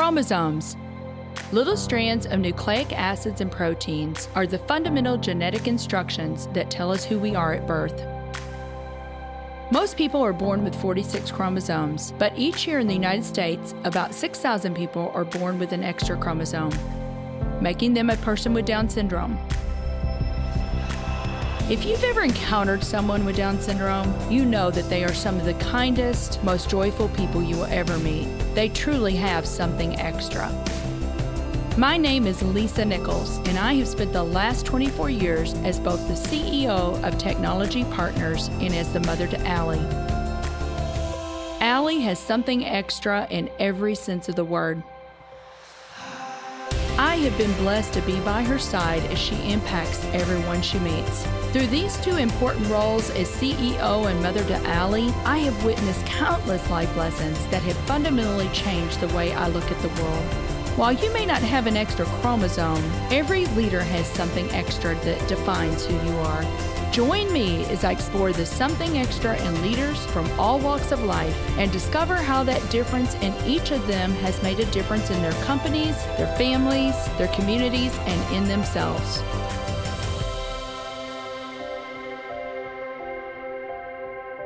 Chromosomes. Little strands of nucleic acids and proteins are the fundamental genetic instructions that tell us who we are at birth. Most people are born with 46 chromosomes, but each year in the United States, about 6,000 people are born with an extra chromosome, making them a person with Down syndrome. If you've ever encountered someone with Down syndrome, you know that they are some of the kindest, most joyful people you will ever meet. They truly have something extra. My name is Lisa Nichols, and I have spent the last 24 years as both the CEO of Technology Partners and as the mother to Allie. Allie has something extra in every sense of the word. I have been blessed to be by her side as she impacts everyone she meets. Through these two important roles as CEO and mother to Allie, I have witnessed countless life lessons that have fundamentally changed the way I look at the world. While you may not have an extra chromosome, every leader has something extra that defines who you are. Join me as I explore the something extra in leaders from all walks of life and discover how that difference in each of them has made a difference in their companies, their families, their communities, and in themselves.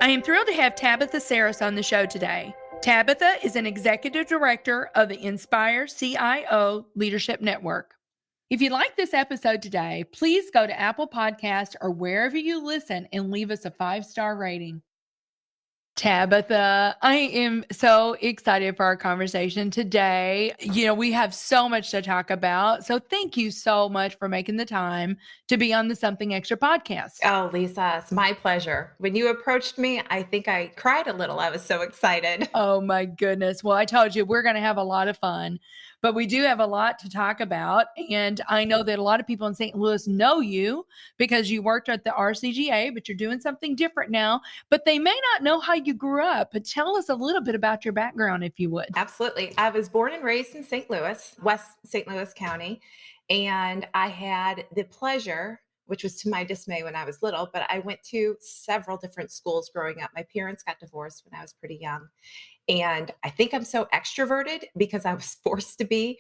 I am thrilled to have Tabitha Sarris on the show today. Tabitha is an executive director of the InspireCIO Leadership Network. If you like this episode today, please go to Apple Podcasts or wherever you listen and leave us a 5-star rating. Tabitha, I am so excited for our conversation today. We have so much to talk about. So thank you so much for making the time to be on the Something Extra podcast. Oh, Lisa, it's my pleasure. When you approached me, I think I cried a little. I was so excited. Oh my goodness. Well, I told you we're going to have a lot of fun, but we do have a lot to talk about. And I know that a lot of people in St. Louis know you because you worked at the RCGA, but you're doing something different now, but they may not know how you grew up. But tell us a little bit about your background, if you would. Absolutely. I was born and raised in St. Louis, West St. Louis County. And I had the pleasure, which was to my dismay when I was little, but I went to several different schools growing up. My parents got divorced when I was pretty young. And I think I'm so extroverted because I was forced to be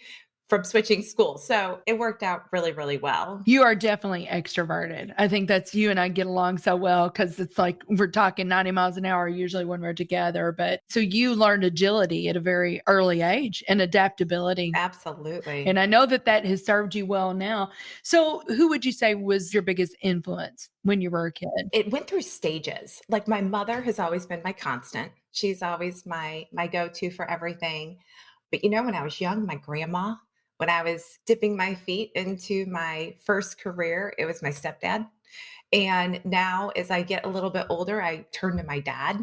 from switching schools. So it worked out really, really well. You are definitely extroverted. I think that's you and I get along so well because it's like we're talking 90 miles an hour usually when we're together. But so you learned agility at a very early age and adaptability. Absolutely. And I know that that has served you well now. So who would you say was your biggest influence when you were a kid? It went through stages. Like my mother has always been my constant. She's always my go-to for everything. But when I was young, my grandma, when I was dipping my feet into my first career, it was my stepdad. And now as I get a little bit older, I turn to my dad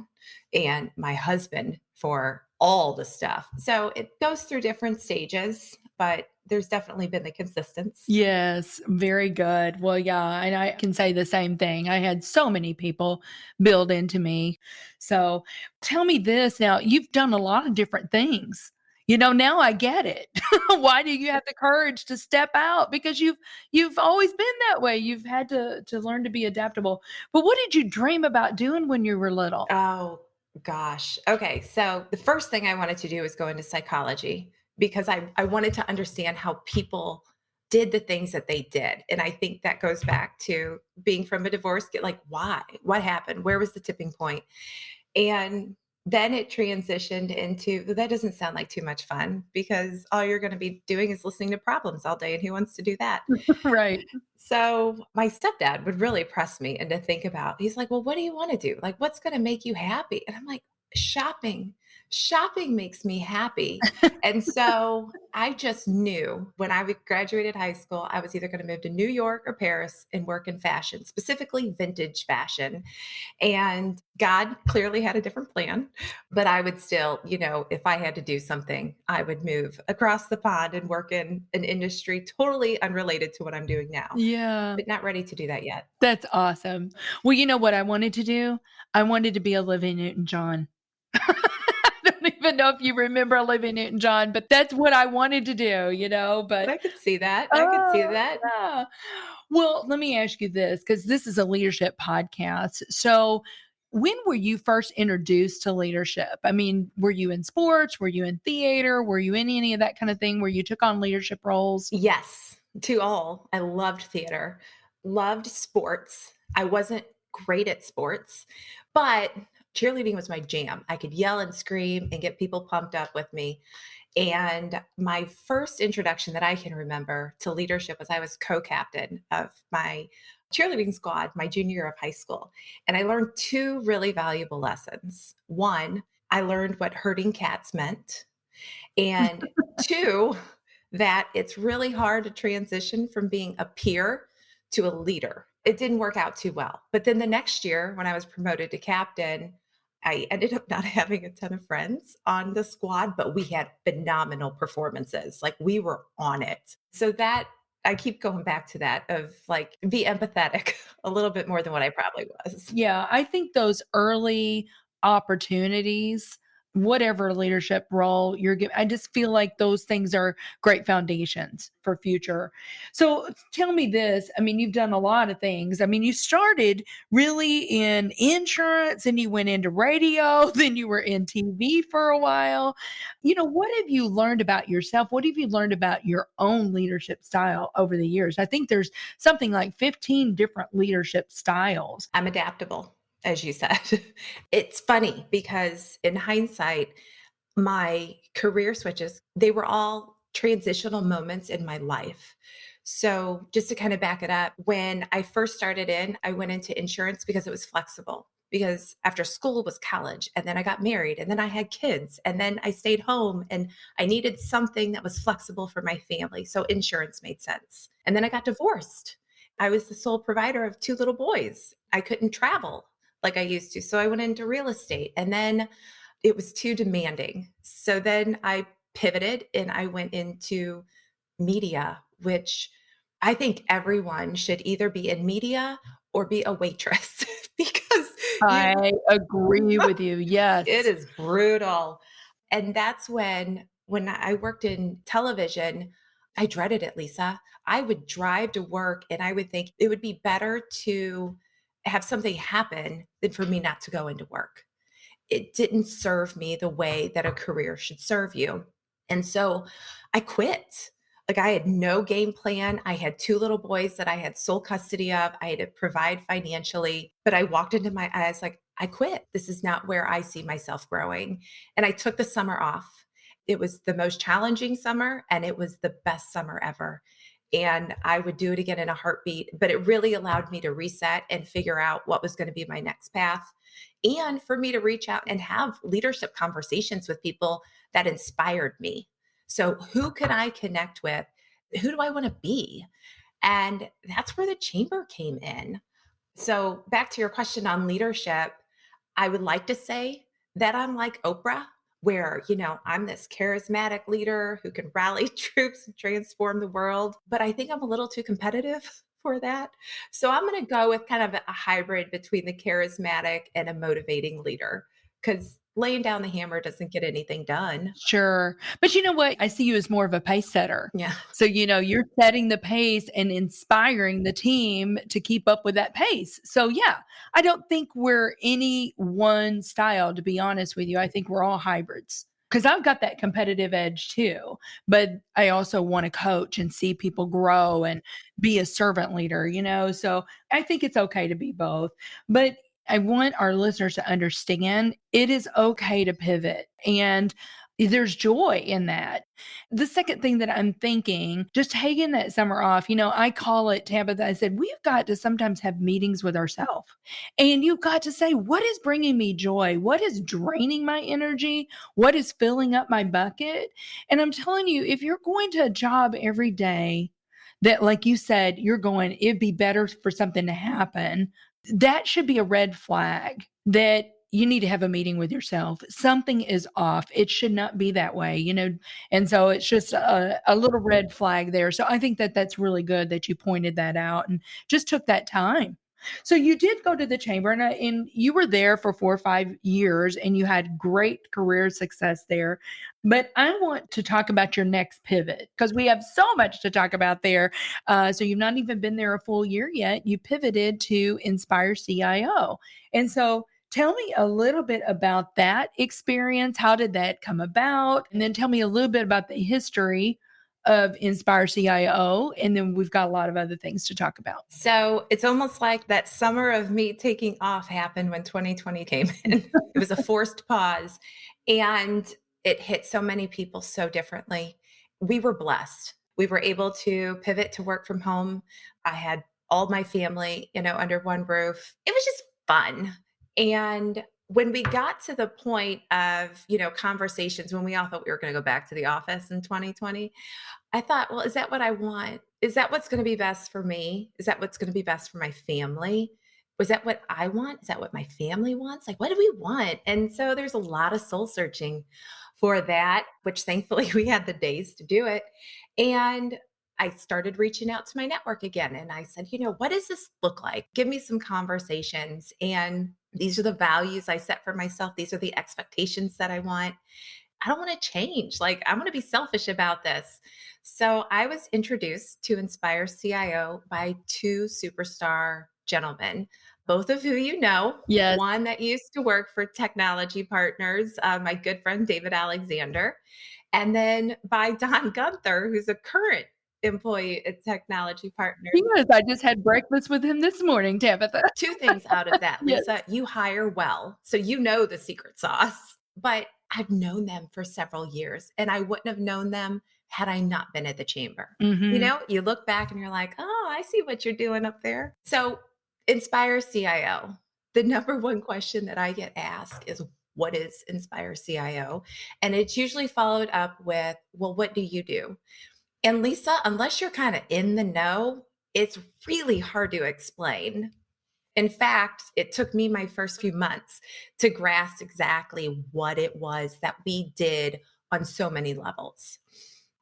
and my husband for all the stuff. So it goes through different stages, but there's definitely been the consistency. Yes, very good. Well, yeah, and I can say the same thing. I had so many people build into me. So tell me this now, you've done a lot of different things. Now I get it. Why do you have the courage to step out? Because you've always been that way. You've had to learn to be adaptable. But what did you dream about doing when you were little? Oh, gosh. Okay. So the first thing I wanted to do was go into psychology because I wanted to understand how people did the things that they did. And I think that goes back to being from a divorce, like why? What happened? Where was the tipping point? And then it transitioned into that doesn't sound like too much fun because all you're going to be doing is listening to problems all day. And who wants to do that? Right. So my stepdad would really press me and to think about, he's like, well, what do you want to do? Like, what's going to make you happy? And I'm like, shopping. Shopping makes me happy. And so I just knew when I graduated high school, I was either going to move to New York or Paris and work in fashion, specifically vintage fashion. And God clearly had a different plan, but I would still, if I had to do something, I would move across the pond and work in an industry totally unrelated to what I'm doing now. Yeah. But not ready to do that yet. That's awesome. Well, you know what I wanted to do? I wanted to be Olivia Newton-John. I don't even know if you remember Olivia Newton-John, but that's what I wanted to do, but I could see that. I could see that. Yeah. Well, let me ask you this, because this is a leadership podcast. So When were you first introduced to leadership? I mean, were you in sports? Were you in theater? Were you in any of that kind of thing where you took on leadership roles? Yes, to all. I loved theater, loved sports. I wasn't great at sports, but cheerleading was my jam. I could yell and scream and get people pumped up with me. And my first introduction that I can remember to leadership was I was co-captain of my cheerleading squad my junior year of high school. And I learned two really valuable lessons. One, I learned what herding cats meant. And two, that it's really hard to transition from being a peer to a leader. It didn't work out too well. But then the next year, when I was promoted to captain, I ended up not having a ton of friends on the squad, but we had phenomenal performances. Like we were on it. So that I keep going back to that of like be empathetic a little bit more than what I probably was. Yeah, I think those early opportunities, whatever leadership role you're giving, I just feel like those things are great foundations for future. So tell me this. I mean, you've done a lot of things. I mean, you started really in insurance and you went into radio, then you were in TV for a while. What have you learned about yourself? What have you learned about your own leadership style over the years? I think there's something like 15 different leadership styles. I'm adaptable, as you said. It's funny because in hindsight, my career switches, they were all transitional moments in my life. So, just to kind of back it up, when I first started in, I went into insurance because it was flexible. Because after school was college, and then I got married, and then I had kids, and then I stayed home, and I needed something that was flexible for my family. So, insurance made sense. And then I got divorced. I was the sole provider of two little boys. I couldn't travel like I used to. So, I went into real estate, and then it was too demanding. So then I pivoted and I went into media, which I think everyone should either be in media or be a waitress because you I agree with you. it Yes. is brutal. And that's when I worked in television, I dreaded it, Lisa. I would drive to work and I would think it would be better to have something happen than for me not to go into work. It didn't serve me the way that a career should serve you. And so I quit. Like I had no game plan. I had two little boys that I had sole custody of. I had to provide financially, but I walked into my eyes like, I quit. This is not where I see myself growing. And I took the summer off. It was the most challenging summer and it was the best summer ever. And I would do it again in a heartbeat, but it really allowed me to reset and figure out what was going to be my next path and for me to reach out and have leadership conversations with people that inspired me. So, who can I connect with? Who do I want to be? And that's where the chamber came in. So, back to your question on leadership, I would like to say that I'm like Oprah, where, I'm this charismatic leader who can rally troops and transform the world. But I think I'm a little too competitive for that. So I'm going to go with kind of a hybrid between the charismatic and a motivating leader because laying down the hammer doesn't get anything done. Sure. But you know what? I see you as more of a pace setter. Yeah. So, you're setting the pace and inspiring the team to keep up with that pace. So, yeah, I don't think we're any one style, to be honest with you. I think we're all hybrids because I've got that competitive edge too. But I also want to coach and see people grow and be a servant leader. So I think it's okay to be both. But I want our listeners to understand it is okay to pivot and there's joy in that. The second thing that I'm thinking, just taking that summer off, I call it, Tabitha, I said, we've got to sometimes have meetings with ourselves. And you've got to say, what is bringing me joy? What is draining my energy? What is filling up my bucket? And I'm telling you, if you're going to a job every day that, like you said, you're going, it'd be better for something to happen, that should be a red flag that you need to have a meeting with yourself. Something is off. It should not be that way. And so it's just a little red flag there. So I think that that's really good that you pointed that out and just took that time. So you did go to the chamber and you were there for 4 or 5 years and you had great career success there. But I want to talk about your next pivot because we have so much to talk about there. So you've not even been there a full year yet. You pivoted to InspireCIO. And so Tell me a little bit about that experience. How did that come about? And then tell me a little bit about the history of Inspire CIO. And then we've got a lot of other things to talk about. So it's almost like that summer of me taking off happened when 2020 came in. It was a forced pause and it hit so many people so differently. We were blessed. We were able to pivot to work from home. I had all my family, under one roof. It was just fun. And when we got to the point of, conversations when we all thought we were going to go back to the office in 2020, I thought, well, is that what I want? Is that what's going to be best for me? Is that what's going to be best for my family? Was that what I want? Is that what my family wants? Like, what do we want? And so there's a lot of soul searching for that, which thankfully we had the days to do it. And I started reaching out to my network again. And I said, what does this look like? Give me some conversations. And these are the values I set for myself. These are the expectations that I want. I don't want to change. Like, I want to be selfish about this. So I was introduced to Inspire CIO by two superstar gentlemen, both of who you know. Yes. One that used to work for Technology Partners, my good friend David Alexander, and then by Don Gunther, who's a current employee at Technology Partners. Yes, I just had breakfast with him this morning, Tabitha. Two things out of that, Yes. Lisa. You hire well, so you know the secret sauce. But I've known them for several years, and I wouldn't have known them had I not been at the chamber. Mhm. You look back and you're like, oh, I see what you're doing up there. So, Inspire CIO, the number one question that I get asked is, what is Inspire CIO? And it's usually followed up with, well, what do you do? And Lisa, unless you're kind of in the know, it's really hard to explain. In fact, it took me my first few months to grasp exactly what it was that we did on so many levels.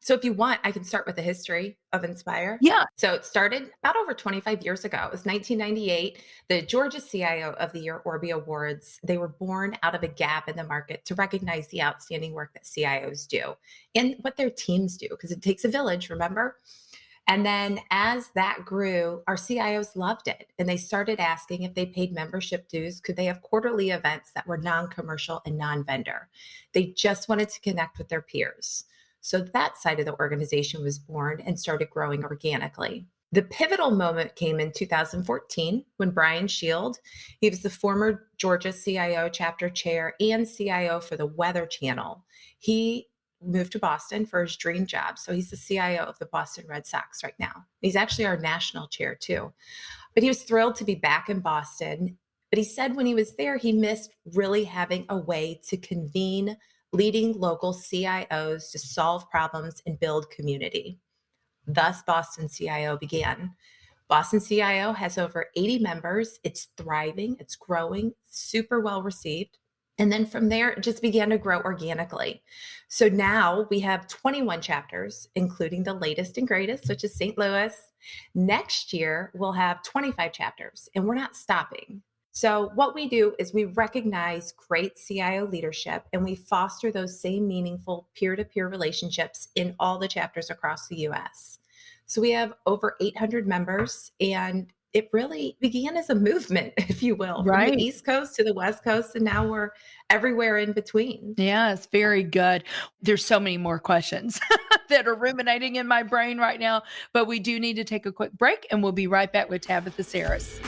So if you want, I can start with the history of Inspire. Yeah. So it started about over 25 years ago. It was 1998. The Georgia CIO of the Year Orby Awards, they were born out of a gap in the market to recognize the outstanding work that CIOs do and what their teams do, because it takes a village, remember? And then as that grew, our CIOs loved it. And they started asking if they paid membership dues, could they have quarterly events that were non-commercial and non-vendor? They just wanted to connect with their peers. So that side of the organization was born and started growing organically. The pivotal moment came in 2014 when Brian Shield, he was the former Georgia CIO chapter chair and CIO for the Weather Channel. He moved to Boston for his dream job. So he's the CIO of the Boston Red Sox right now. He's actually our national chair too. But he was thrilled to be back in Boston. But he said when he was there, he missed really having a way to convene leading local CIOs to solve problems and build community. Thus, Boston CIO began. Boston CIO has over 80 members. It's thriving, it's growing, super well received. And then from there, it just began to grow organically. So now we have 21 chapters, including the latest and greatest, which is St. Louis. Next year, we'll have 25 chapters, and we're not stopping. So what we do is we recognize great CIO leadership, and we foster those same meaningful peer-to-peer relationships in all the chapters across the U.S. So we have over 800 members, and it really began as a movement, if you will, from Right. the East Coast to the West Coast, and now we're everywhere in between. Yes, very good. There's so many more questions that are ruminating in my brain right now, but we do need to take a quick break, and we'll be right back with Tabitha Sarris.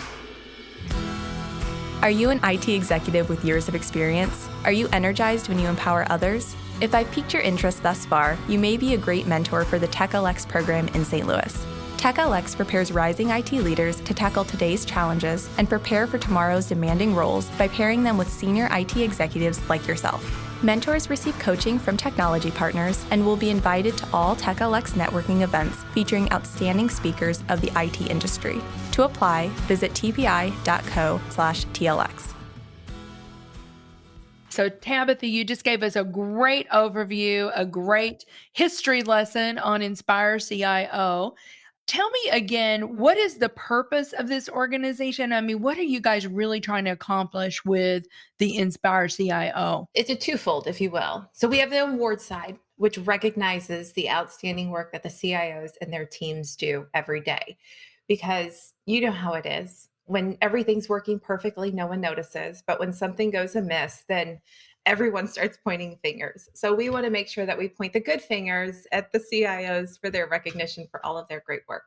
Are you an IT executive with years of experience? Are you energized when you empower others? If I've piqued your interest thus far, you may be a great mentor for the TechLX program in St. Louis. TechLX prepares rising IT leaders to tackle today's challenges and prepare for tomorrow's demanding roles by pairing them with senior IT executives like yourself. Mentors receive coaching from technology partners and will be invited to all TechLX networking events featuring outstanding speakers of the IT industry. To apply, visit tpi.co/TLX. So, Tabitha, you just gave us a great overview, a great history lesson on Inspire CIO. Tell me again, what is the purpose of this organization? I mean, what are you guys really trying to accomplish with the Inspire CIO? It's a twofold, if you will. So we have the award side, which recognizes the outstanding work that the CIOs and their teams do every day. Because you know how it is. When everything's working perfectly, no one notices. But when something goes amiss, then everyone starts pointing fingers. So we want to make sure that we point the good fingers at the CIOs for their recognition for all of their great work.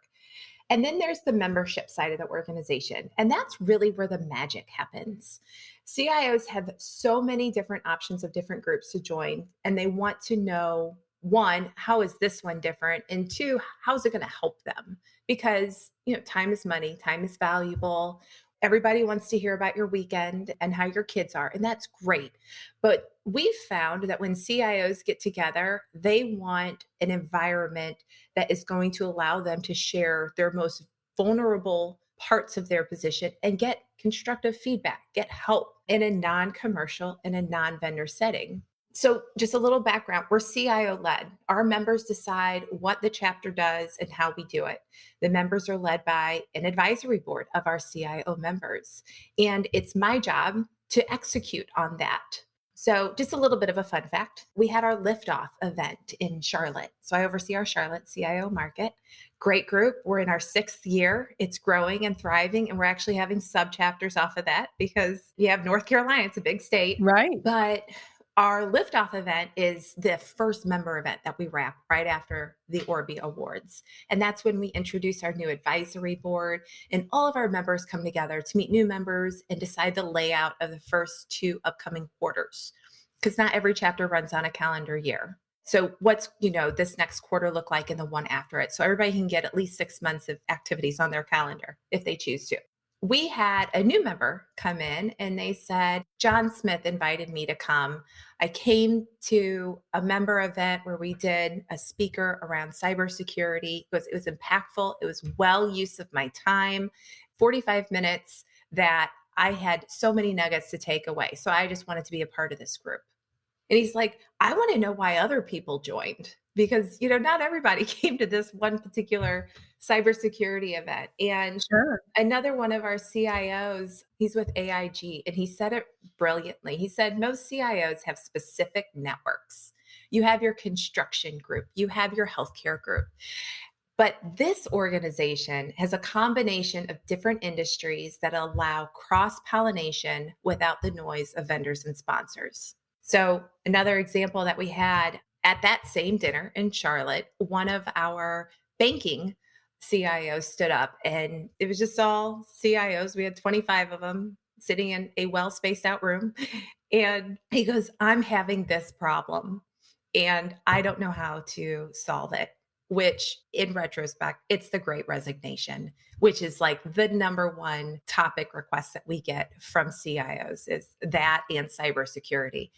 And then there's the membership side of the organization. And that's really where the magic happens. CIOs have so many different options of different groups to join, and they want to know, one, how is this one different? And two, how's it going to help them? Because, time is money, time is valuable. Everybody wants to hear about your weekend and how your kids are, and that's great. But we've found that when CIOs get together, they want an environment that is going to allow them to share their most vulnerable parts of their position and get constructive feedback, get help in a non-commercial and a non-vendor setting. So just a little background, we're CIO led. Our members decide what the chapter does and how we do it. The members are led by an advisory board of our CIO members. And it's my job to execute on that. So just a little bit of a fun fact. We had our liftoff event in Charlotte. So I oversee our Charlotte CIO market. Great group. We're in our 6th year. It's growing and thriving. And we're actually having sub chapters off of that because you have North Carolina. It's a big state. Right. But our liftoff event is the first member event that we wrap right after the Orby Awards. And that's when we introduce our new advisory board, and all of our members come together to meet new members and decide the layout of the first 2 upcoming quarters, because not every chapter runs on a calendar year. So what's, this next quarter look like in the one after it? So everybody can get at least 6 months of activities on their calendar if they choose to. We had a new member come in and they said, John Smith invited me to come. I came to a member event where we did a speaker around cybersecurity. It was impactful. It was well use of my time, 45 minutes that I had so many nuggets to take away. So I just wanted to be a part of this group. And he's like, I want to know why other people joined, because, not everybody came to this one particular cybersecurity event. And Sure. another one of our CIOs, he's with AIG, and he said it brilliantly. He said, most CIOs have specific networks. You have your construction group, you have your healthcare group. But this organization has a combination of different industries that allow cross-pollination without the noise of vendors and sponsors. So another example that we had at that same dinner in Charlotte, one of our banking CIOs stood up, and it was just all CIOs. We had 25 of them sitting in a well-spaced out room. And he goes, I'm having this problem and I don't know how to solve it. Which in retrospect, it's the Great Resignation, which is like the number one topic request that we get from CIOs, is that and cybersecurity.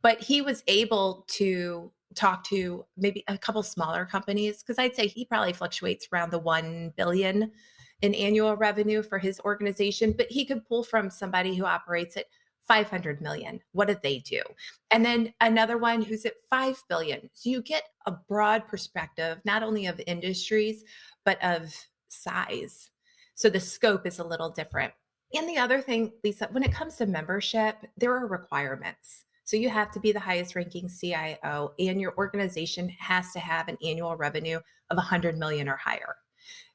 But he was able to talk to maybe a couple smaller companies, because I'd say he probably fluctuates around the 1 billion in annual revenue for his organization, but he could pull from somebody who operates at 500 million. What did they do? And then another one who's at 5 billion. So you get a broad perspective, not only of industries, but of size. So the scope is a little different. And the other thing, Lisa, when it comes to membership, there are requirements. So you have to be the highest ranking CIO, and your organization has to have an annual revenue of 100 million or higher.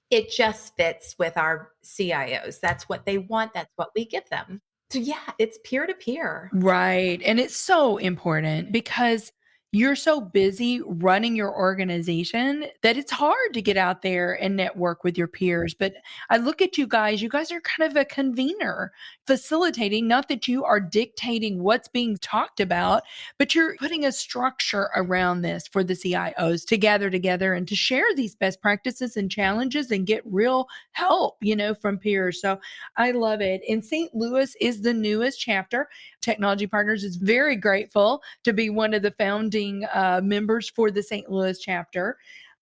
It just fits with our CIOs. That's what they want. That's what we give them. So yeah, it's peer to peer. Right. And it's so important because you're so busy running your organization that it's hard to get out there and network with your peers. But I look at you guys are kind of a convener, facilitating, not that you are dictating what's being talked about, but you're putting a structure around this for the CIOs to gather together and to share these best practices and challenges and get real help, from peers. So I love it. And St. Louis is the newest chapter. Technology Partners is very grateful to be one of the founding members for the St. Louis chapter.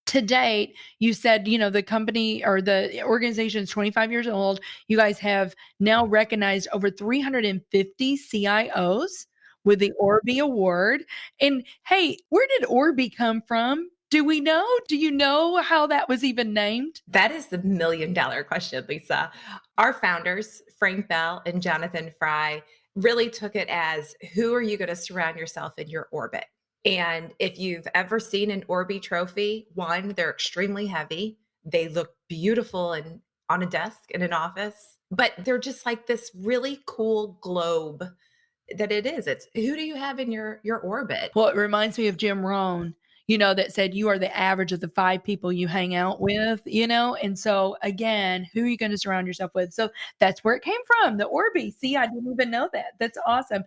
To date, you said, the company or the organization is 25 years old. You guys have now recognized over 350 CIOs with the Orby Award. And hey, where did Orby come from? Do we know? Do you know how that was even named? That is the $1 million question, Lisa. Our founders, Frank Bell and Jonathan Fry, really took it as, who are you going to surround yourself in your orbit? And if you've ever seen an Orby trophy, one, they're extremely heavy. They look beautiful and on a desk in an office, but they're just like this really cool globe that it is. It's who do you have in your orbit? Well, it reminds me of Jim Rohn, that said you are the average of the 5 people you hang out with, and so again, who are you going to surround yourself with? So that's where it came from, the Orby. See, I didn't even know that. That's awesome.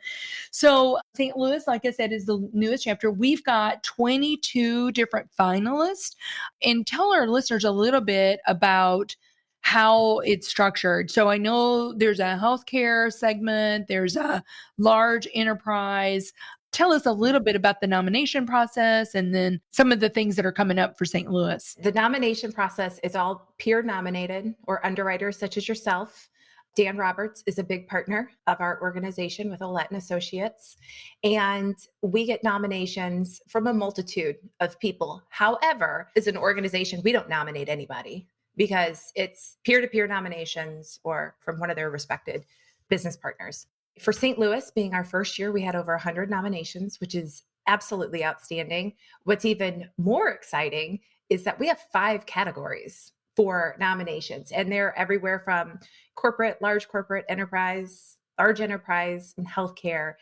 So St. Louis, like I said, is the newest chapter. We've got 22 different finalists, and tell our listeners a little bit about how it's structured. So I know there's a healthcare segment, there's a large enterprise. Tell us a little bit about the nomination process and then some of the things that are coming up for St. Louis. The nomination process is all peer nominated or underwriters such as yourself. Dan Roberts is a big partner of our organization with Olette and Associates, and we get nominations from a multitude of people. However, as an organization, we don't nominate anybody because it's peer-to-peer nominations or from one of their respected business partners. For St. Louis being our first year, we had over 100 nominations, which is absolutely outstanding. What's even more exciting is that we have 5 categories for nominations, and they're everywhere from large corporate enterprise, large enterprise, and healthcare.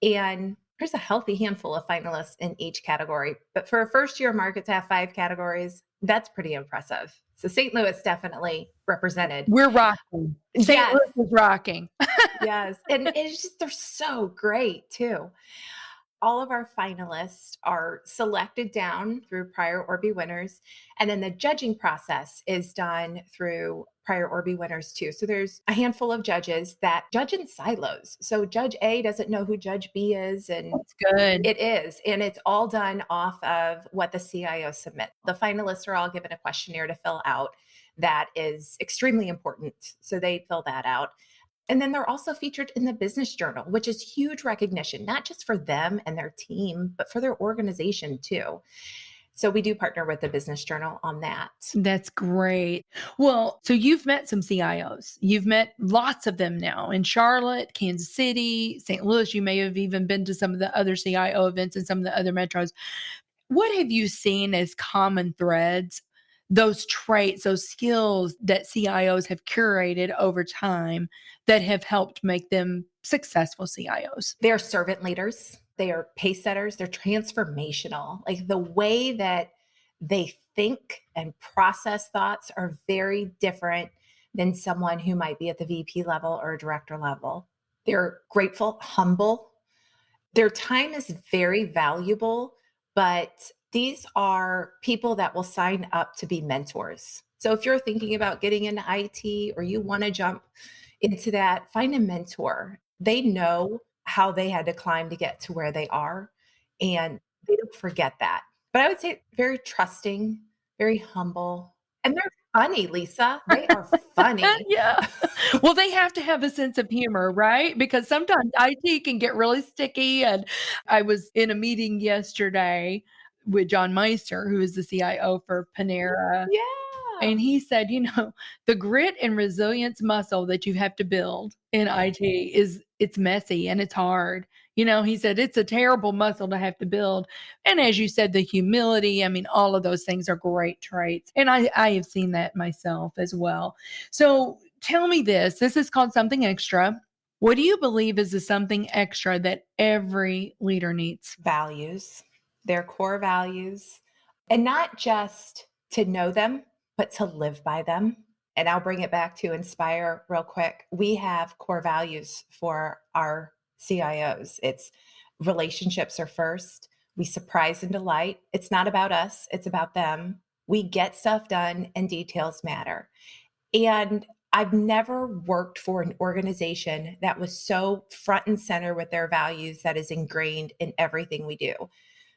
And there's a healthy handful of finalists in each category. But for a first year market to have 5 categories, that's pretty impressive. So St. Louis definitely represented. We're rocking. St. Yes. Louis is rocking. Yes. And it's just, they're so great too. All of our finalists are selected down through prior Orby winners. And then the judging process is done through prior Orby winners too. So there's a handful of judges that judge in silos. So Judge A doesn't know who Judge B is. And That's good. it is. And it's all done off of what the CIO submit. The finalists are all given a questionnaire to fill out that is extremely important. So they fill that out. And then they're also featured in the Business Journal, which is huge recognition, not just for them and their team, but for their organization too. So we do partner with the Business Journal on that. That's great. Well, so you've met some CIOs. You've met lots of them now in Charlotte, Kansas City, St. Louis. You may have even been to some of the other CIO events in some of the other metros. What have you seen as common threads, those traits, those skills that CIOs have curated over time that have helped make them successful CIOs? They're servant leaders. They are pace setters. They're transformational. Like the way that they think and process thoughts are very different than someone who might be at the VP level or director level. They're grateful, humble. Their time is very valuable, but these are people that will sign up to be mentors. So if you're thinking about getting into IT or you want to jump into that, find a mentor. They know how they had to climb to get to where they are, and they don't forget that. But I would say very trusting, very humble, and they're funny, Lisa. They are funny. Yeah. Well, they have to have a sense of humor, right? Because sometimes IT can get really sticky. And I was in a meeting yesterday with John Meister, who is the CIO for Panera. Yeah. And he said, the grit and resilience muscle that you have to build in IT it's messy and it's hard. He said, it's a terrible muscle to have to build. And as you said, the humility, all of those things are great traits. And I have seen that myself as well. So tell me this is called something extra. What do you believe is the something extra that every leader needs? Values, their core values, and not just to know them, but to live by them. And I'll bring it back to Inspire real quick. We have core values for our CIOs. It's relationships are first. We surprise and delight. It's not about us. It's about them. We get stuff done and details matter. And I've never worked for an organization that was so front and center with their values that is ingrained in everything we do.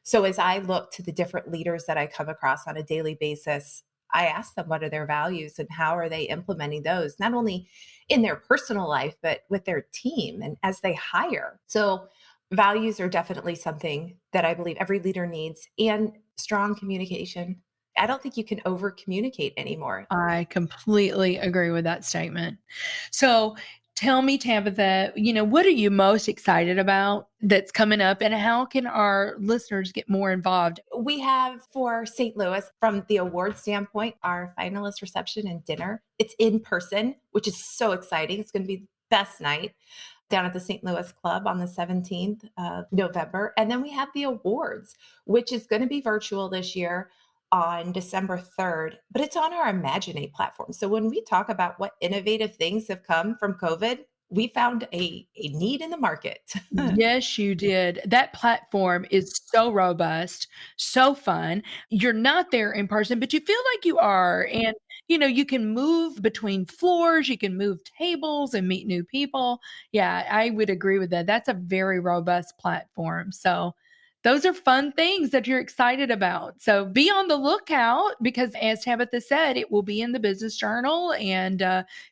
So as I look to the different leaders that I come across on a daily basis, I ask them what are their values and how are they implementing those, not only in their personal life, but with their team and as they hire. So values are definitely something that I believe every leader needs, and strong communication. I don't think you can over communicate anymore. I completely agree with that statement. So tell me, Tabitha, what are you most excited about that's coming up, and how can our listeners get more involved? We have for St. Louis, from the award standpoint, our finalist reception and dinner. It's in person, which is so exciting. It's going to be the best night down at the St. Louis Club on the 17th of November. And then we have the awards, which is going to be virtual this year on December 3rd, but it's on our Imaginate platform. So when we talk about what innovative things have come from COVID, we found a need in the market. Yes, you did. That platform is so robust, so fun. You're not there in person, but you feel like you are. And, you can move between floors, you can move tables and meet new people. Yeah, I would agree with that. That's a very robust platform. So those are fun things that you're excited about. So be on the lookout because, as Tabitha said, it will be in the Business Journal, and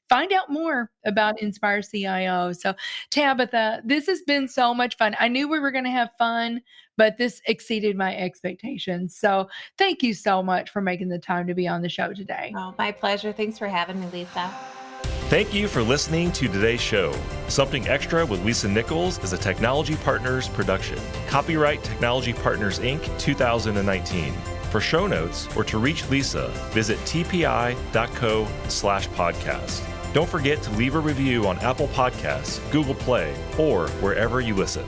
find out more about InspireCIO. So, Tabitha, this has been so much fun. I knew we were going to have fun, but this exceeded my expectations. So thank you so much for making the time to be on the show today. Oh, my pleasure. Thanks for having me, Lisa. Thank you for listening to today's show. Something Extra with Lisa Nichols is a Technology Partners production. Copyright Technology Partners, Inc. 2019. For show notes or to reach Lisa, visit tpi.co/podcast. Don't forget to leave a review on Apple Podcasts, Google Play, or wherever you listen.